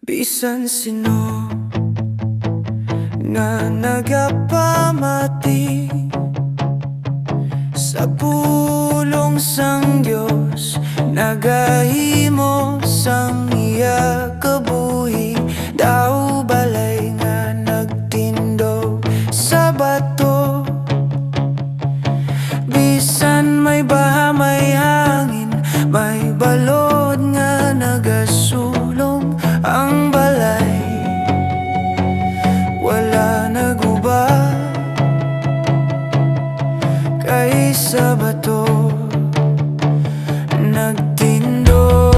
Bisan sino nga nagapamati sa pulong sang Dios, nagahimo sang iya kabuhi. Daw balay nga nagtindog sa bato, bisan may baha, may hangin, may balod nga nagasulong. Ang balay wala naguba kay sa bato nagtindog.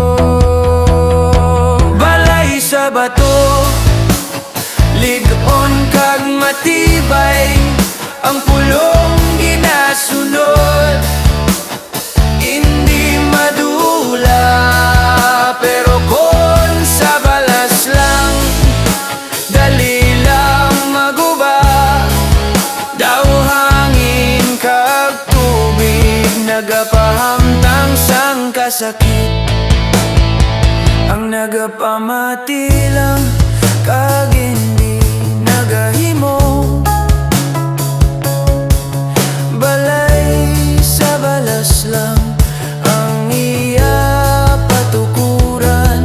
Balay sa bato, lig-on kag matibay, ang pulong ginasunod, hindi madula. Pero kon sa balas lang, dali lang maguba. Daw hangin kag tubig, nagapahamtang sang kasakit. Ang nagapamati lang kag hindi nagahimo. Balay sa balas lang ang iya patukuran.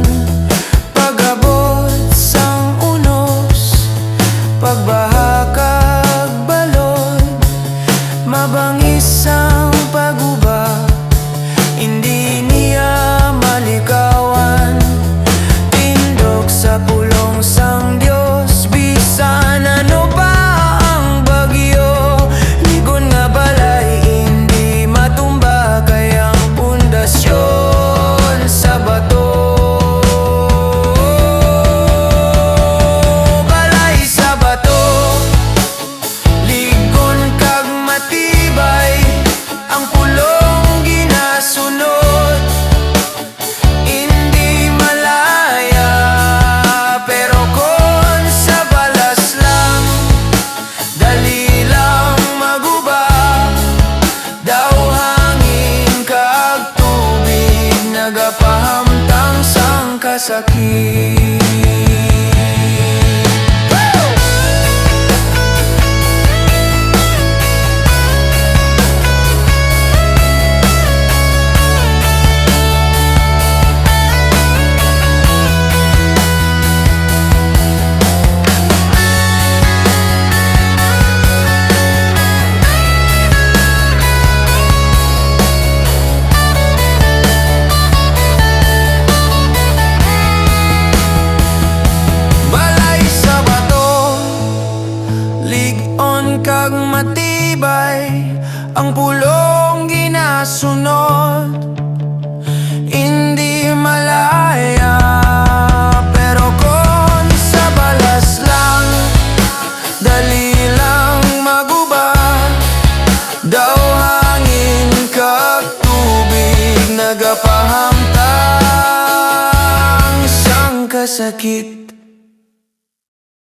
Pag-abot sang unos, pagbaha kag balod, mabangis ang paguba, hindi niya malikawan. Tindog sa pulong sang Dios, bisan ano pa ang bagyo. Ligon nga balay, hindi matumba, kay ang pundasyon sa bato. Balay sa bato, ligon kag matibay, ang pulong ginasunod, hindi malaya. Pero kon sa balas lang, dali lang maguba. Daw hangin kag tubig, nagapahamtang sang kasakit. Balay sa bato, lig-on kag matibay, ang pulong ginasunod, hindi malaya. Pero kon sa balas lang, dali lang maguba. Daw hangin kag tubig, nagapahamtang sang kasakit.